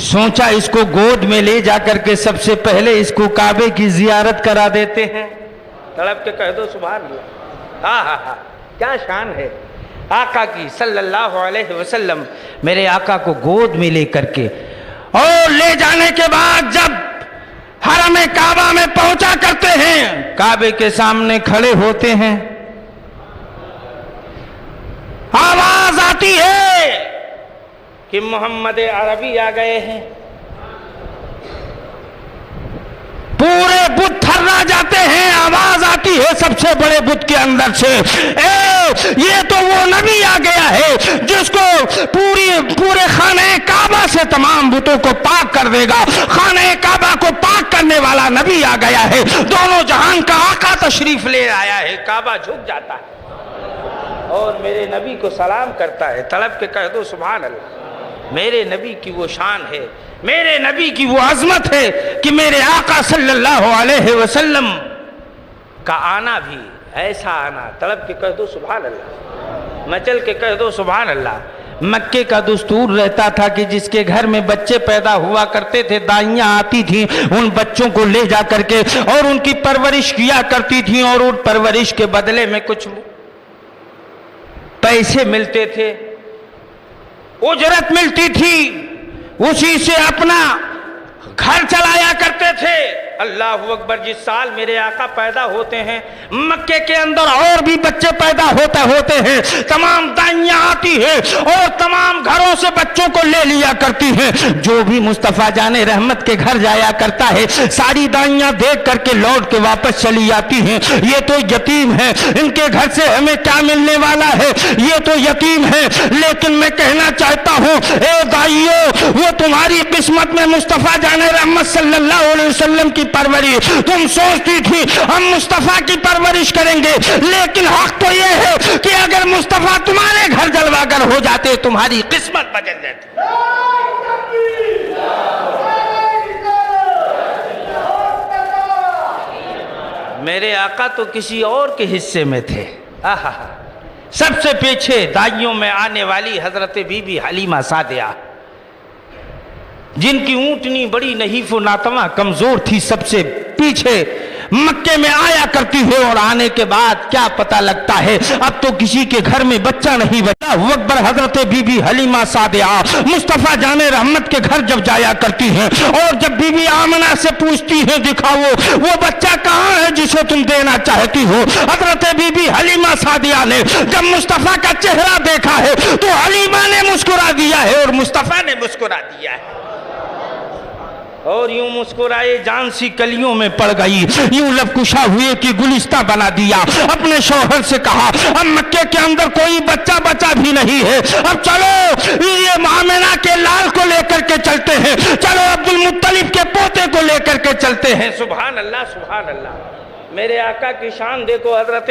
سوچا اس کو گود میں لے جا کر کے سب سے پہلے اس کو کعبے کی زیارت کرا دیتے ہیں. تڑپ کے کہہ دو سبحان اللہ. ہاں ہاں ہاں کیا شان ہے آقا کی صلی اللہ علیہ وسلم. میرے آقا کو گود میں لے کر کے اور لے جانے کے بعد جب حرم کعبہ میں پہنچا کرتے ہیں, کعبے کے سامنے کھڑے ہوتے ہیں, آواز آتی ہے کہ محمد عربی آ گئے ہیں. پورے بت تھرا جاتے ہیں, آواز آتی ہے سب سے بڑے بت کے اندر سے, اے یہ تو وہ نبی آ گیا ہے جس کو پورے خانہ کعبہ سے تمام بتوں کو پاک کر دے گا. خانہ کعبہ کو پاک کرنے والا نبی آ گیا ہے, دونوں جہان کا آقا تشریف لے آیا ہے. کعبہ جھک جاتا ہے اور میرے نبی کو سلام کرتا ہے. تڑپ کے کہہ دو سبحان اللہ. میرے نبی کی وہ شان ہے, میرے نبی کی وہ عظمت ہے کہ میرے آقا صلی اللہ علیہ وسلم کا آنا بھی ایسا آنا. تڑپ کے کہہ دو سبحان اللہ, مچل کے کہہ دو سبحان اللہ. مکے کا دستور رہتا تھا کہ جس کے گھر میں بچے پیدا ہوا کرتے تھے, دائیاں آتی تھیں, ان بچوں کو لے جا کر کے اور ان کی پرورش کیا کرتی تھیں, اور ان پرورش کے بدلے میں کچھ پیسے ملتے تھے, اجرت ملتی تھی, اسی سے اپنا گھر چلایا کرتے تھے. اللہ اکبر. جس سال میرے آقا پیدا ہوتے ہیں مکے کے اندر اور بھی بچے پیدا ہوتے ہیں, تمام دائیاں آتی ہیں اور تمام گھروں سے بچوں کو لے لیا کرتی ہیں. جو بھی مصطفیٰ جان رحمت کے گھر جایا کرتا ہے ساری دائیاں دیکھ کر کے لوٹ کے واپس چلی آتی ہیں. یہ تو یتیم ہے, ان کے گھر سے ہمیں کیا ملنے والا ہے, یہ تو یتیم ہے. لیکن میں کہنا چاہتا ہوں اے دائیوں, وہ تمہاری قسمت میں مصطفیٰ جان رحمت صلی اللہ علیہ وسلم کی پرورش. تم سوچتی تھی ہم مصطفیٰ کی پرورش کریں گے, لیکن حق تو یہ ہے کہ اگر مصطفیٰ تمہارے گھر جلواگر ہو جاتے تمہاری قسمت بدل جاتی. میرے آقا تو کسی اور کے حصے میں تھے. سب سے پیچھے دائیوں میں آنے والی حضرت بی بی حلیمہ سعدیہ, جن کی اونٹنی بڑی نحیف و ناتواں کمزور تھی, سب سے پیچھے مکے میں آیا کرتی ہے. اور آنے کے بعد کیا پتہ لگتا ہے اب تو کسی کے گھر میں بچہ نہیں بچا. اکبر. حضرت بی بی حلیمہ سعدیہ مصطفیٰ جان رحمت کے گھر جب جایا کرتی ہیں, اور جب بی بی آمنہ سے پوچھتی ہیں دکھاؤ وہ بچہ کہاں ہے جسے تم دینا چاہتی ہو, حضرت بی بی حلیمہ سعدیہ نے جب مصطفیٰ کا چہرہ دیکھا ہے تو حلیمہ نے مسکرا دیا ہے اور مصطفیٰ نے مسکرا دیا ہے, اور یوں مسکرائے جان سی کلیوں میں پڑ گئی, یوں لب کشا ہوئے کہ گلستہ بنا دیا. اپنے شوہر سے کہا اب مکے کے اندر کوئی بچہ بچا بھی نہیں ہے, اب چلو یہ آمنہ کے لال کو لے کر کے چلتے ہیں, چلو عبد المطلب کے پوتے کو لے کر کے چلتے ہیں. سبحان اللہ سبحان اللہ. میرے آقا کی شان دیکھو. حضرت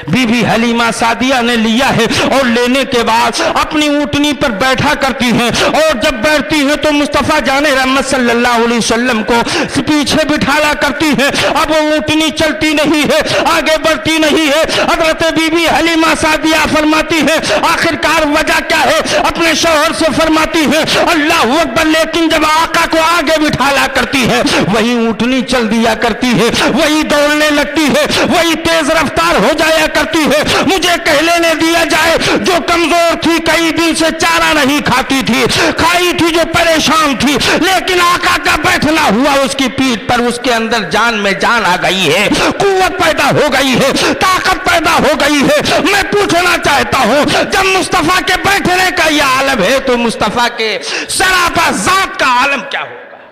بی بی حلیمہ سعدیہ نے لیا ہے اور لینے کے بعد اپنی اونٹنی پر بیٹھا کرتی ہیں, اور جب بیٹھتی ہیں تو مصطفیٰ جان رحمت صلی اللہ علیہ وسلم کو پیچھے بٹھالا کرتی ہیں. اب وہ اونٹنی چلتی نہیں ہے, آگے بڑھتی نہیں ہے. حضرت بی بی حلیمہ سعدیہ فرماتی ہے آخرکار وجہ کیا ہے, اپنے شوہر سے فرماتی ہے اللہ اکبر. لیکن جب آقا کو آگے بٹھالا کرتی ہے وہی اونٹنی چل دیا کرتی ہے, وہی دوڑنے لگتی ہے, وہی تیز رفتار ہو جایا کرتی ہے. مجھے کہہ لینے دیا جائے جو کمزور تھی, کئی دن سے چارہ نہیں کھاتی تھی, کھائی تھی جو پریشان تھی, لیکن آقا کا بیٹھنا ہوا اس کی پیٹھ پر, اس کے اندر جان میں جان آ گئی ہے, قوت پیدا ہو گئی ہے, طاقت پیدا ہو گئی ہے. میں پوچھنا چاہتا ہوں جب مصطفیٰ کے بیٹھنے کا یہ عالم ہے تو مصطفیٰ کے سراپا ذات کا عالم کیا ہوگا.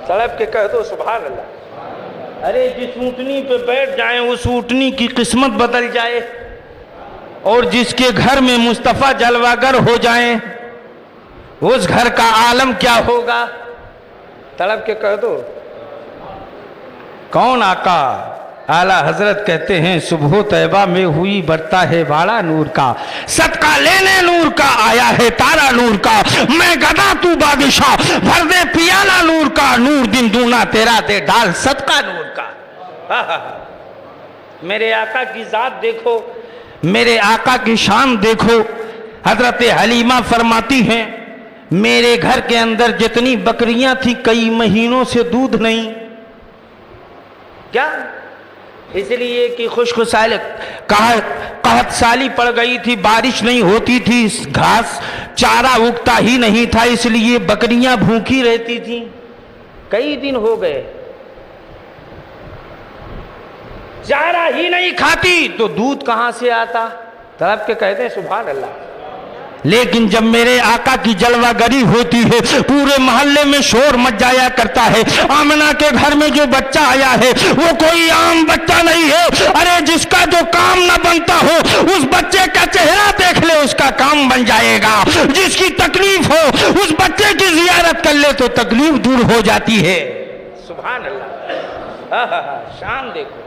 تڑپ کے کہہ دو سبحان اللہ. ارے جس اونٹنی پہ بیٹھ جائیں اس اونٹنی کی قسمت بدل جائے, اور جس کے گھر میں مصطفیٰ جلواگر ہو جائیں اس گھر کا عالم کیا ہوگا. تڑپ کے کہہ دو کون آقا. اعلیٰ حضرت کہتے ہیں صبح طیبہ میں ہوئی برتا ہے باڑا نور کا, صدقہ لینے نور کا آیا ہے تارا نور کا, میں گدا تو بادشاہ بھر دے پیالہ نور کا, نور دن دونا تیرا دے ڈال صدقہ نور کا. میرے آقا کی ذات دیکھو, میرے آقا کی شان دیکھو. حضرت حلیمہ فرماتی ہیں میرے گھر کے اندر جتنی بکریاں تھیں کئی مہینوں سے دودھ نہیں. کیا؟ اس لیے کہ خشک سالی قحط سالی پڑ گئی تھی، بارش نہیں ہوتی تھی، گھاس چارہ اگتا ہی نہیں تھا، اس لیے بکریاں بھوکی رہتی تھیں. کئی دن ہو گئے چارہ ہی نہیں کھاتی تو دودھ کہاں سے آتا؟ طلب کے کہتے ہیں سبحان اللہ. لیکن جب میرے آقا کی جلوہ گری ہوتی ہے پورے محلے میں شور مچ جایا کرتا ہے. آمنہ کے گھر میں جو بچہ آیا ہے وہ کوئی عام بچہ نہیں ہے. ارے جس کا جو کام نہ بنتا ہو اس بچے کا چہرہ دیکھ لے اس کا کام بن جائے گا. جس کی تکلیف ہو اس بچے کی زیارت کر لے تو تکلیف دور ہو جاتی ہے. سبحان اللہ. شان دیکھو.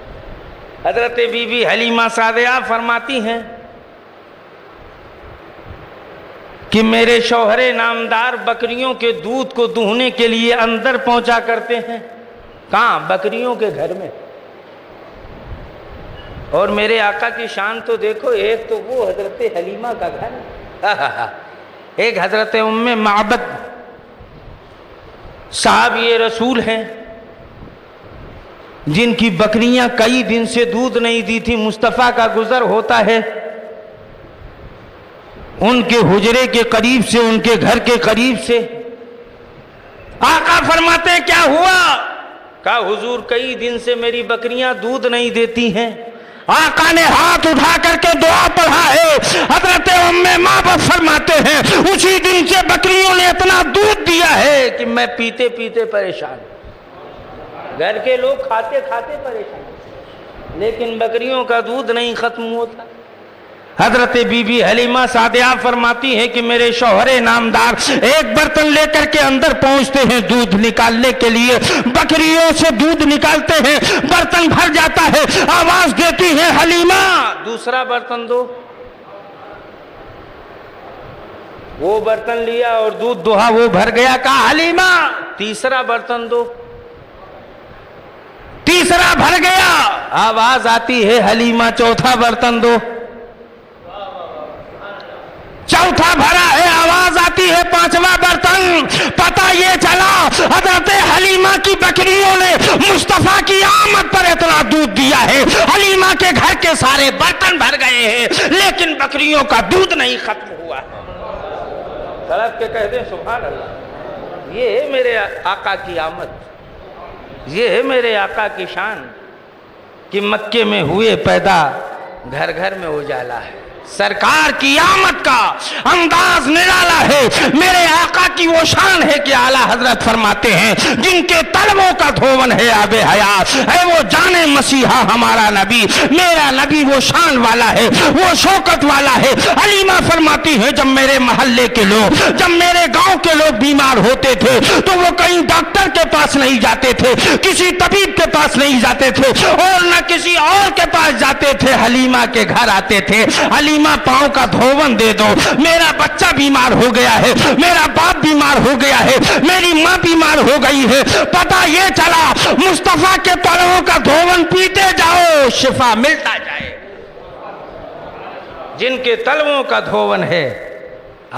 حضرت بی بی حلیمہ سعدیہ فرماتی ہیں کہ میرے شوہر نامدار بکریوں کے دودھ کو دہنے کے لیے اندر پہنچا کرتے ہیں. کہاں؟ بکریوں کے گھر میں. اور میرے آقا کی شان تو دیکھو. ایک تو وہ حضرت حلیمہ کا گھر، ایک حضرت ام معبد صاحب یہ رسول ہیں جن کی بکریاں کئی دن سے دودھ نہیں دی تھی. مصطفیٰ کا گزر ہوتا ہے، ان کے حجرے کے قریب سے، ان کے گھر کے قریب سے. آقا فرماتے ہیں کیا ہوا؟ کہا حضور کئی دن سے میری بکریاں دودھ نہیں دیتی ہیں. آقا نے ہاتھ اٹھا کر کے دعا پڑھا ہے. حضرت ام معبد فرماتے ہیں اسی دن سے بکریوں نے اتنا دودھ دیا ہے کہ میں پیتے پیتے پریشان. گھر کے لوگ کھاتے کھاتے پریشان، لیکن بکریوں کا دودھ نہیں ختم ہوتا. حضرت بی بی حلیمہ سعدیہ فرماتی ہے کہ میرے شوہر نامدار ایک برتن لے کر کے اندر پہنچتے ہیں دودھ نکالنے کے لیے. بکریوں سے دودھ نکالتے ہیں، برتن بھر جاتا ہے. آواز دیتی ہے حلیمہ دوسرا برتن دو. وہ برتن لیا اور دودھ دوہا، وہ بھر گیا. کہا حلیمہ تیسرا برتن دو. تیسرا بھر گیا. آواز آتی ہے حلیمہ چوتھا برتن دو. چوتھا بھرا ہے. آواز آتی ہے پانچواں برتن. پتہ یہ چلا حضرت حلیمہ کی بکریوں نے مصطفیٰ کی آمد پر اتنا دودھ دیا ہے حلیمہ کے گھر کے سارے برتن بھر گئے ہیں لیکن بکریوں کا دودھ نہیں ختم ہوا. طلب کے کہتے ہیں سبحان اللہ. یہ ہے میرے آقا کی آمد، یہ ہے میرے آقا کی شان کہ مکے میں ہوئے پیدا گھر گھر میں اجالا ہے. سرکار کی آمد کا انداز نرالا ہے. میرے آقا کی وہ شان ہے کہ اعلیٰ حضرت فرماتے ہیں جن کے طلبوں کا دھون ہے آب حیات ہے وہ جانے مسیحا ہمارا نبی. میرا نبی وہ شان والا ہے، وہ شوکت والا ہے. حلیمہ فرماتی ہے جب میرے محلے کے لوگ، جب میرے گاؤں کے لوگ بیمار ہوتے تھے تو وہ کہیں ڈاکٹر کے پاس نہیں جاتے تھے، کسی طبیب کے پاس نہیں جاتے تھے اور نہ کسی اور کے پاس جاتے تھے، حلیمہ کے گھر آتے تھے. حلیمہ پاؤں کا دھون دے دو، میرا بچہ بیمار ہو گیا ہے، میرا باپ بیمار ہو گیا ہے، میری ماں بیمار ہو گئی ہے. پتہ یہ چلا مصطفیٰ کے پاؤں کا دھون پیتے جاؤ شفا ملتا جائے. جن کے تلووں کا دھون ہے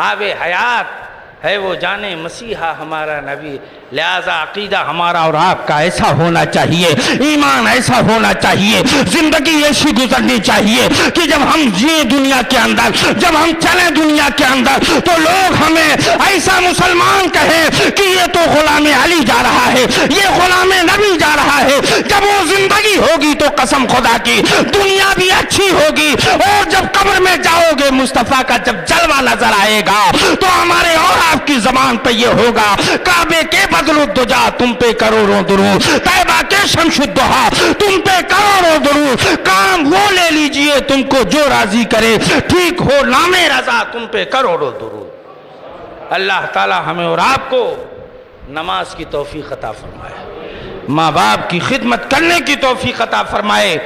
آب حیات ہے وہ جانے مسیحا ہمارا نبی. لہذا عقیدہ ہمارا اور آپ کا ایسا ہونا چاہیے، ایمان ایسا ہونا چاہیے، زندگی ایسی گزرنی چاہیے کہ جب ہم جئیں دنیا کے اندر، جب ہم چلیں دنیا کے اندر تو لوگ ہمیں ایسا مسلمان کہیں کہ یہ تو غلام علی جا رہا ہے، یہ غلام نبی جا رہا ہے. جب وہ زندگی ہوگی تو قسم خدا کی دنیا بھی اچھی ہوگی اور جب قبر میں جاؤ گے مصطفیٰ کا جب جلوہ نظر آئے گا تو ہمارے اور آپ کی زبان پہ یہ ہوگا کعبے کے بدل الدجا تم پہ کروڑوں درود، طیبہ کے شمس الدہا تم پہ کروڑوں درود. کام وہ لے لیجئے تم کو جو راضی کرے، ٹھیک ہو نام رضا تم پہ کروڑوں درود. اللہ تعالی ہمیں اور آپ کو نماز کی توفیق عطا فرمائے، ماں باپ کی خدمت کرنے کی توفیق عطا فرمائے.